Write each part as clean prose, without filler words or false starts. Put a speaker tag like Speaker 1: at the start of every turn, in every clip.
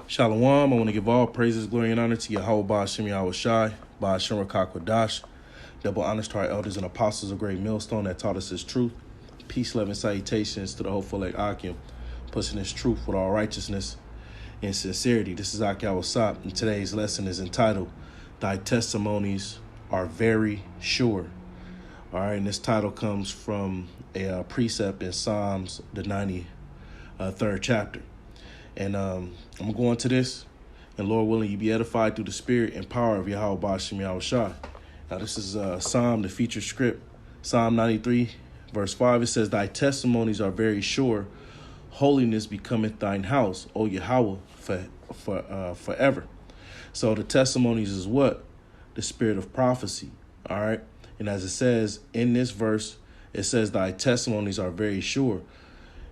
Speaker 1: Shalom. I want to give all praises, glory, and honor to Yahweh Ba'Shem Yahweh Shai, Ba'Shem Rakakwadash. Double honors to our elders and apostles of Great Millstone that taught us his truth. Peace, love, and salutations to the hopeful like Akim, pushing his truth with all righteousness and sincerity. This is Ak Yawasap, and today's lesson is entitled, Thy Testimonies Are Very Sure. All right, and this title comes from a precept in Psalms, the 93rd chapter. And I'm going to go into this, and Lord willing, you be edified through the spirit and power of Yahweh Ba'Shem Yahweh Shai. Now, this is Psalm, the featured script, Psalm 93, verse 5. It says, Thy testimonies are very sure. Holiness becometh thine house, O Yahweh, forever. So the testimonies is what? The spirit of prophecy. All right. And as it says in this verse, it says, Thy testimonies are very sure.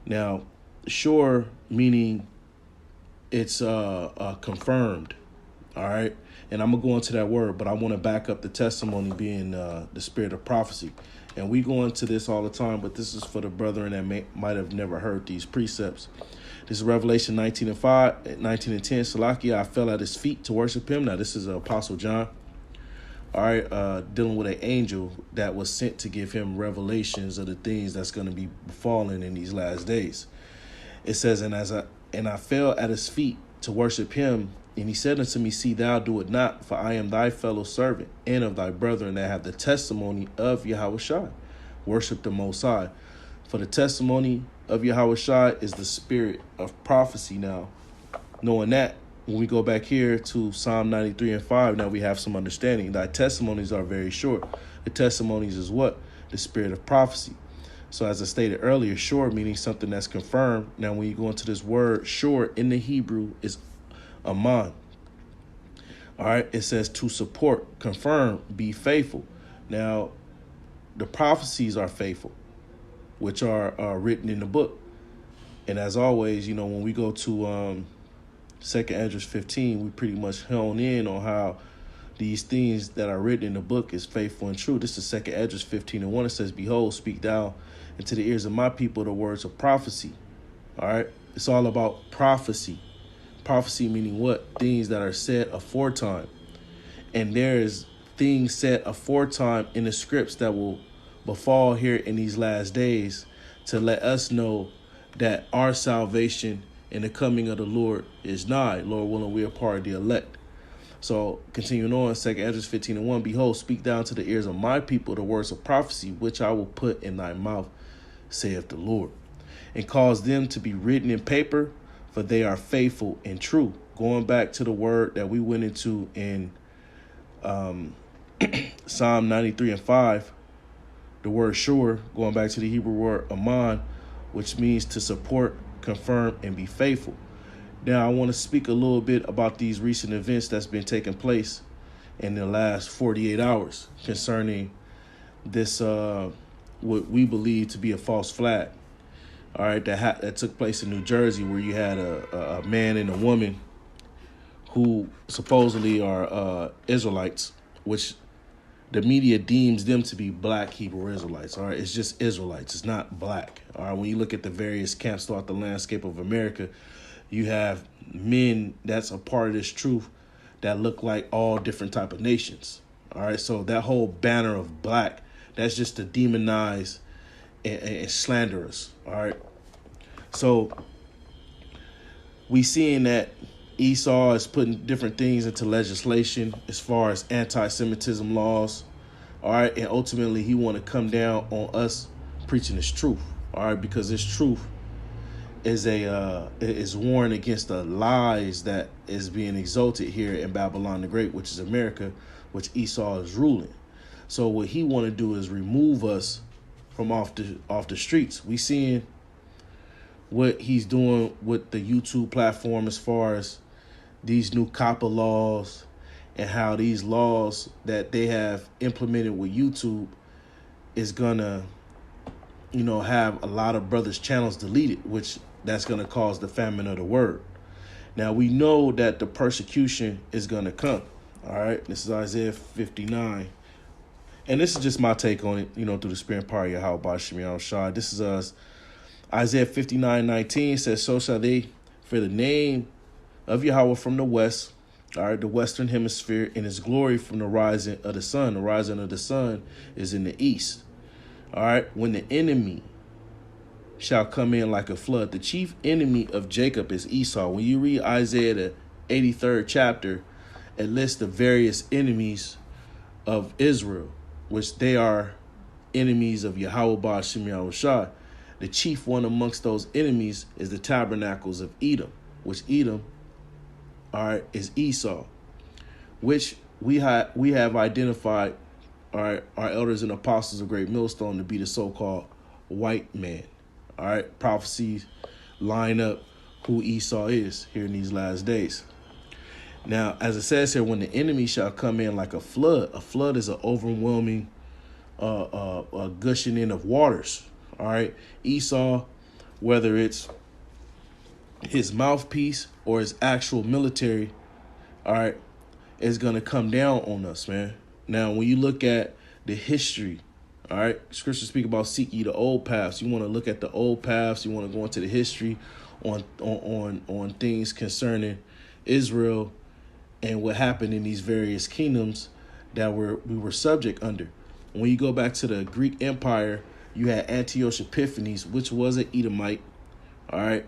Speaker 1: Now, sure meaning it's confirmed, all right? And I'm going to go into that word, but I want to back up the testimony being the spirit of prophecy. And we go into this all the time, but this is for the brethren that might have never heard these precepts. This is Revelation 19 and 10. Salakia, I fell at his feet to worship him. Now, this is Apostle John, all right, dealing with an angel that was sent to give him revelations of the things that's going to be falling in these last days. It says, and I fell at his feet to worship him. And he said unto me, See thou do it not, for I am thy fellow servant and of thy brethren that have the testimony of Yahweh Shai. Worship the Most High. For the testimony of Yahweh Shai is the spirit of prophecy. Now, knowing that, when we go back here to Psalm 93 and 5, now we have some understanding. Thy testimonies are very short. The testimonies is what? The spirit of prophecy. So as I stated earlier, sure meaning something that's confirmed. Now, when you go into this word, sure in the Hebrew is aman. All right, it says to support, confirm, be faithful. Now, the prophecies are faithful, which are written in the book. And as always, you know, when we go to 2nd Esdras 15, we pretty much hone in on how these things that are written in the book is faithful and true. This is 2nd Esdras 15 and 1. It says, Behold, speak thou into the ears of my people the words of prophecy. All right. It's all about prophecy. Prophecy meaning what? Things that are said aforetime. And there is things said aforetime in the scripts that will befall here in these last days to let us know that our salvation and the coming of the Lord is nigh. Lord willing, we are part of the elect. So continuing on, 2nd Esdras 15 and 1, Behold, speak down to the ears of my people the words of prophecy, which I will put in thy mouth, saith the Lord, and cause them to be written in paper, for they are faithful and true. Going back to the word that we went into in Psalm 93 and 5, the word sure, going back to the Hebrew word aman, which means to support, confirm, and be faithful. Now, I want to speak a little bit about these recent events that's been taking place in the last 48 hours concerning this, what we believe to be a false flag. All right, that took place in New Jersey, where you had a man and a woman who supposedly are Israelites, which the media deems them to be black Hebrew Israelites. All right, it's just Israelites. It's not black. All right, when you look at the various camps throughout the landscape of America, you have men that's a part of this truth that look like all different type of nations. All right, so that whole banner of black, that's just to demonize and slander us. All right, so we seeing that Esau is putting different things into legislation as far as anti-Semitism laws. All right, and ultimately he want to come down on us preaching his truth. All right, because this truth is warned against the lies that is being exalted here in Babylon the Great, which is America, which Esau is ruling. So what he want to do is remove us from off the streets. We seeing what he's doing with the YouTube platform as far as these new COPPA laws and how these laws that they have implemented with YouTube is gonna, you know, have a lot of brothers' channels deleted, which that's going to cause the famine of the word. Now, we know that the persecution is going to come. All right. This is Isaiah 59. And this is just my take on it, you know, through the spirit and power of Yahweh Ba'Shem Yahweh Shai. This is Isaiah 59:19 says, So shall they fear the name of Yahweh from the west, all right, the western hemisphere, and his glory from the rising of the sun. The rising of the sun is in the east. All right, when the enemy shall come in like a flood. The chief enemy of Jacob is Esau. When you read Isaiah, the 83rd chapter, it lists the various enemies of Israel, which they are enemies of Yahweh Ba'ashem Yahushua. The chief one amongst those enemies is the tabernacles of Edom, which Edom, all right, is Esau, which we have identified, all right, our elders and apostles of Great Millstone to be the so-called white man. All right, prophecies line up who Esau is here in these last days. Now, as it says here, when the enemy shall come in like a flood is an overwhelming gushing in of waters. All right, Esau, whether it's his mouthpiece or his actual military, all right, is going to come down on us, man. Now, when you look at the history, all right, scriptures speak about seek ye the old paths. You want to look at the old paths. You want to go into the history on things concerning Israel and what happened in these various kingdoms that we were subject under. When you go back to the Greek Empire, you had Antiochus Epiphanes, which was an Edomite, all right,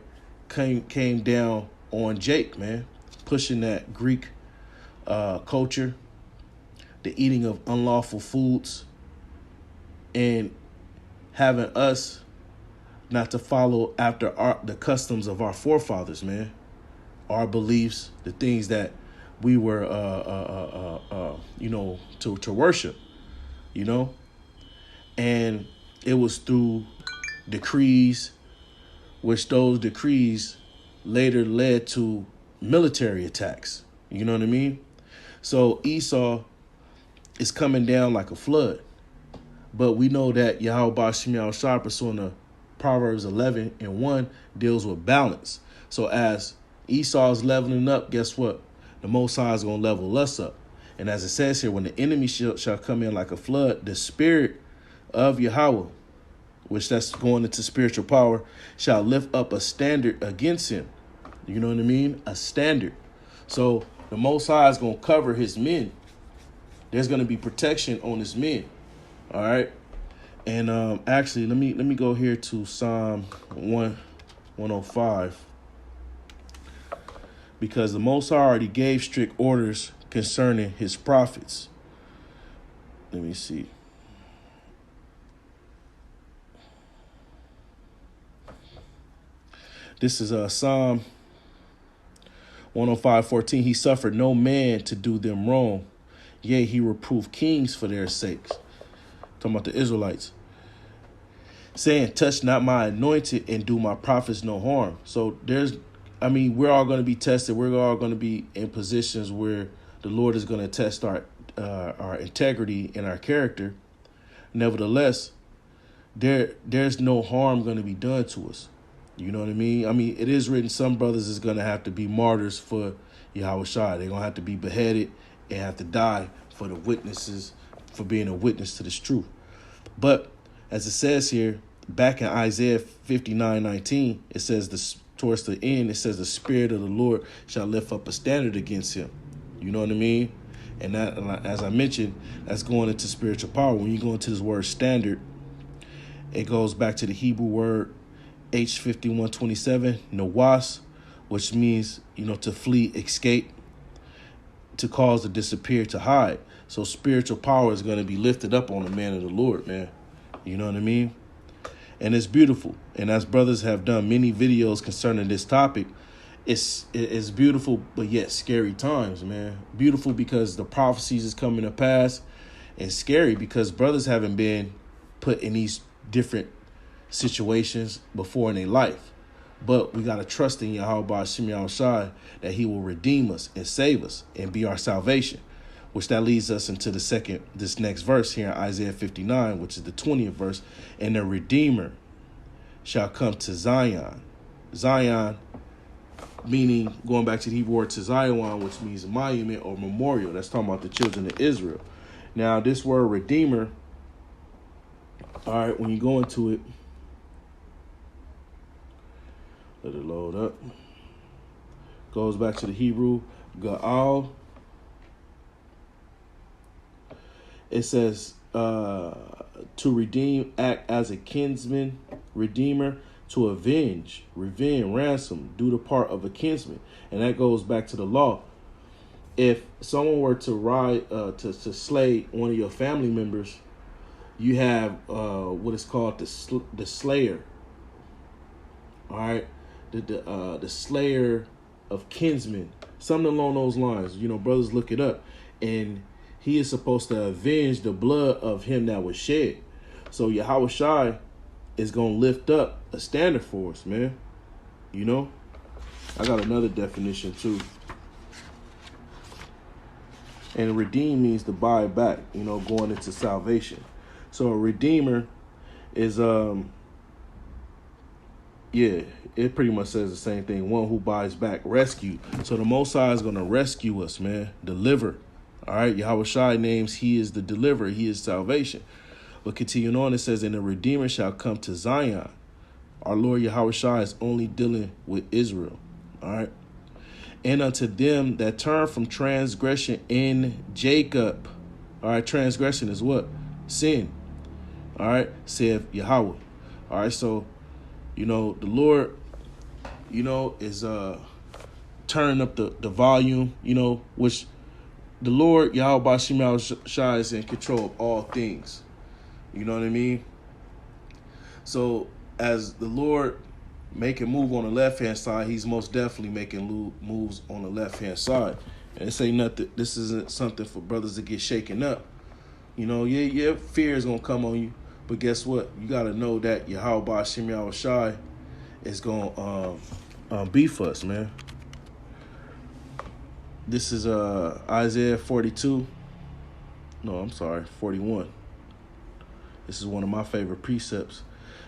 Speaker 1: came down on Jake, man, pushing that Greek culture, the eating of unlawful foods, and having us not to follow after the customs of our forefathers, man, our beliefs, the things that we were, to worship, and it was through decrees, which those decrees later led to military attacks. You know what I mean? So Esau is coming down like a flood. But we know that Yahweh Ba'ashem Yahushua, pursuing the Proverbs 11:1, deals with balance. So as Esau is leveling up, guess what? The Most High is going to level us up. And as it says here, when the enemy shall come in like a flood, the spirit of Yahweh, which that's going into spiritual power, shall lift up a standard against him. You know what I mean? A standard. So the Most High is going to cover his men. There's going to be protection on his men. All right. And actually, let me go here to Psalm 105, because the Most High already gave strict orders concerning his prophets. Let me see. This is Psalm 105:14. He suffered no man to do them wrong. Yea, he reproved kings for their sakes. Talking about the Israelites. Saying, touch not my anointed and do my prophets no harm. So we're all going to be tested. We're all going to be in positions where the Lord is going to test our integrity and our character. Nevertheless, there's no harm going to be done to us. You know what I mean? I mean, it is written some brothers is going to have to be martyrs for Yahweh Shai. They're going to have to be beheaded and have to die for the witnesses, for being a witness to this truth. But as it says here, back in Isaiah 59:19, it says towards the end, it says the Spirit of the Lord shall lift up a standard against him. You know what I mean? And that, as I mentioned, that's going into spiritual power. When you go into this word standard, it goes back to the Hebrew word H5127, nawas, which means, to flee, escape, to cause, to disappear, to hide. So spiritual power is going to be lifted up on the man of the Lord, man. You know what I mean? And it's beautiful. And as brothers have done many videos concerning this topic, it's beautiful, but yet scary times, man. Beautiful because the prophecies is coming to pass, and scary because brothers haven't been put in these different situations before in their life. But we got to trust in Yahweh Ba'ashem Yahushua that he will redeem us and save us and be our salvation, which that leads us into this next verse here in Isaiah 59, which is the 20th verse. And the Redeemer shall come to Zion. Zion, meaning, going back to the Hebrew word to Zion, which means monument or memorial. That's talking about the children of Israel. Now, this word Redeemer, all right, when you go into it, let it load up. Goes back to the Hebrew, Ga'al. It says to redeem, act as a kinsman, redeemer, to avenge, ransom, do the part of a kinsman. And that goes back to the law. If someone were to ride to slay one of your family members, you have what is called the slayer. All right, the slayer of kinsmen, something along those lines. You know, brothers, look it up, and he is supposed to avenge the blood of him that was shed. So Yahweh Shai is gonna lift up a standard for us, man. You know, I got another definition too. And redeem means to buy back, you know, going into salvation. So a redeemer is, it pretty much says the same thing. One who buys back, rescue. So the Most High is going to rescue us, man. Deliver. All right. Yahweh Shai names he is the deliverer. He is salvation. But continuing on, it says, and the redeemer shall come to Zion. Our Lord Yahweh Shai is only dealing with Israel. All right. And unto them that turn from transgression in Jacob. All right, transgression is what? Sin. All right, saith Yahweh. All right, so, you know, the Lord, you know, is turning up the volume, you know, which the Lord, Yahweh Bashim Shai, is in control of all things. You know what I mean? So as the Lord make a move on the left-hand side, he's most definitely making moves on the left-hand side. And this ain't nothing. This isn't something for brothers to get shaken up. You know, yeah, fear is going to come on you. But guess what? You got to know that Yahweh Ba'Shem Yahweh Shai is going to be for us, man. This is Isaiah 42. No, I'm sorry, 41. This is one of my favorite precepts.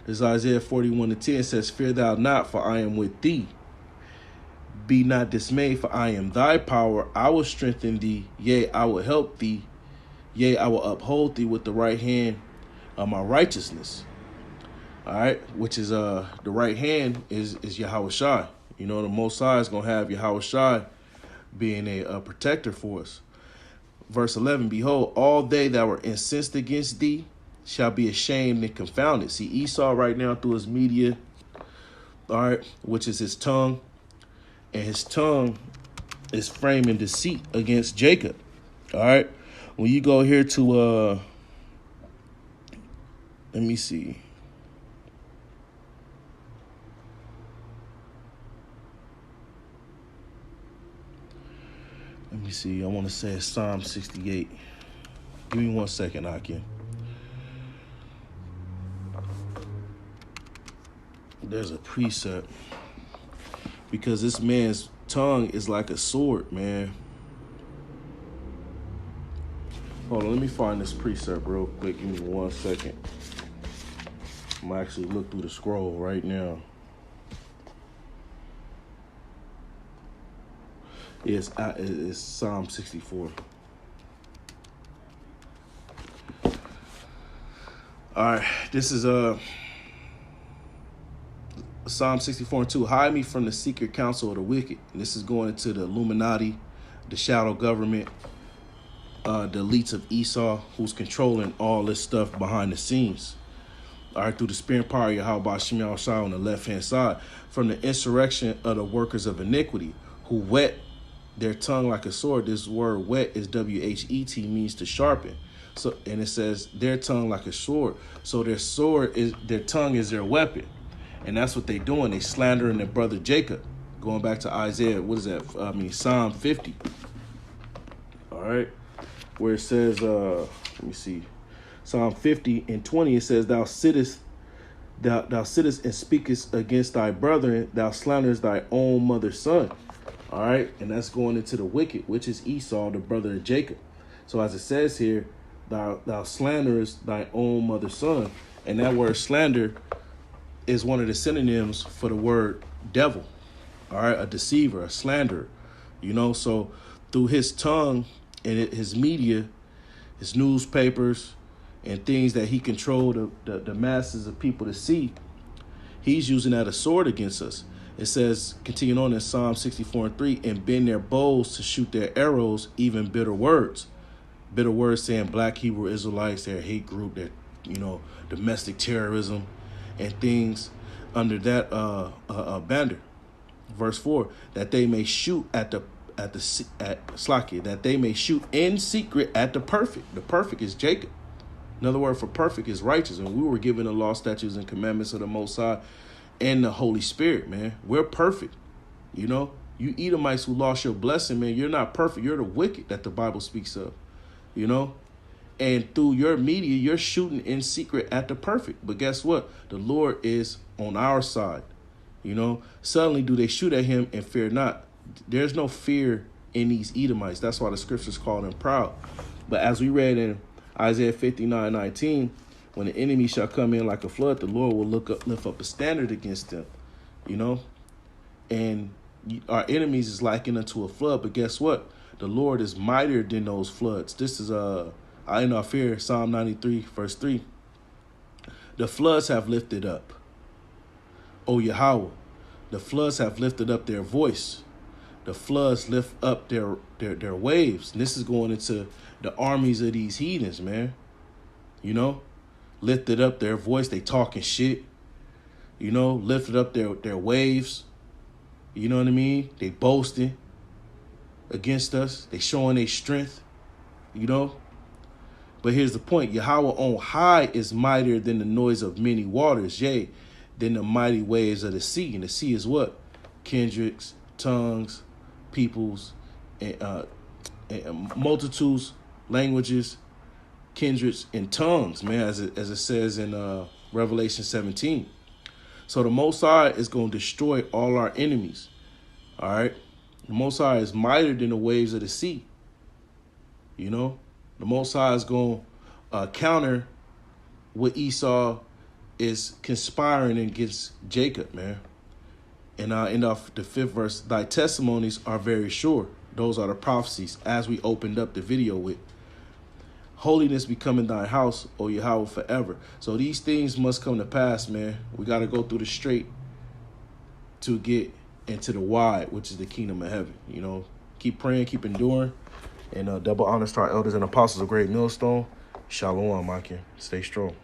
Speaker 1: This is Isaiah 41:10. It says, fear thou not, for I am with thee. Be not dismayed, for I am thy power. I will strengthen thee. Yea, I will help thee. Yea, I will uphold thee with the right hand of my righteousness. All right, which is the right hand is Yahweh Shai. You know, the Most High is going to have Yahweh Shai being a protector for us. Verse 11, behold, all they that were incensed against thee shall be ashamed and confounded. See, Esau right now through his media, all right, which is his tongue, and his tongue is framing deceit against Jacob. All right, when you go here to, let me see. Let me see. I want to say it's Psalm 68. Give me 1 second, Akin. There's a precept, because this man's tongue is like a sword, man. Hold on, let me find this precept real quick. Give me 1 second. I'm gonna actually look through the scroll right now. It's Psalm 64. All right, this is Psalm 64:2. Hide me from the secret counsel of the wicked. And this is going into the Illuminati, the shadow government, the elites of Esau, who's controlling all this stuff behind the scenes. All right, through the spirit and power of Yahweh Ba'Shem Yahweh Shai on the left-hand side, from the insurrection of the workers of iniquity, who whet their tongue like a sword. This word whet is WHET, means to sharpen. So, and it says their tongue like a sword. So their tongue is their weapon. And that's what they doing. They slandering their brother Jacob. Going back to Isaiah, what is that? Psalm 50. All right. Where it says, let me see. Psalm 50:20, it says, thou sittest and speakest against thy brethren, thou slanderest thy own mother's son. All right. And that's going into the wicked, which is Esau, the brother of Jacob. So as it says here, thou slanderest thy own mother's son. And that word slander is one of the synonyms for the word devil. All right, a deceiver, a slanderer. You know, so through his tongue and his media, his newspapers, and things that he controlled the masses of people to see, he's using that as a sword against us. It says, continuing on in Psalm 64:3, and bend their bows to shoot their arrows, even bitter words. Bitter words saying black Hebrew Israelites, their hate group, their, domestic terrorism and things under that banner. Verse 4, that they may shoot at Slakia, that they may shoot in secret at the perfect. The perfect is Jacob. Another word for perfect is righteous. And we were given the law, statutes, and commandments of the Most High and the Holy Spirit, man. We're perfect. You Edomites who lost your blessing, man, you're not perfect. You're the wicked that the Bible speaks of, And through your media, you're shooting in secret at the perfect. But guess what? The Lord is on our side. Suddenly do they shoot at him and fear not. There's no fear in these Edomites. That's why the scriptures call them proud. But as we read in Isaiah 59:19, when the enemy shall come in like a flood, the Lord will lift up a standard against them, And our enemies is likened unto a flood. But guess what? The Lord is mightier than those floods. This is I in our fear, Psalm 93, verse 3. The floods have lifted up, O Yahweh. The floods have lifted up their voice. The floods lift up their waves. And this is going into the armies of these heathens, man. Lifted up their voice. They talking shit. Lifted up their waves. You know what I mean? They boasting against us. They showing their strength. But here's the point. Yahweh on high is mightier than the noise of many waters, yea, than the mighty waves of the sea. And the sea is what? Kindreds, tongues, peoples, and multitudes, languages, kindreds, and tongues, man, as it says in Revelation 17. So the Most High is going to destroy all our enemies. All right? The Most High is mightier than the waves of the sea. The Most High is going to counter what Esau is conspiring against Jacob, man. And in the 5th verse, thy testimonies are very sure. Those are the prophecies, as we opened up the video with. Holiness becoming thy house, O Yahweh, forever. So these things must come to pass, man. We got to go through the straight to get into the wide, which is the kingdom of heaven. Keep praying, keep enduring. And double honors to our elders and apostles of Great Millstone. Shalom, Makin. Stay strong.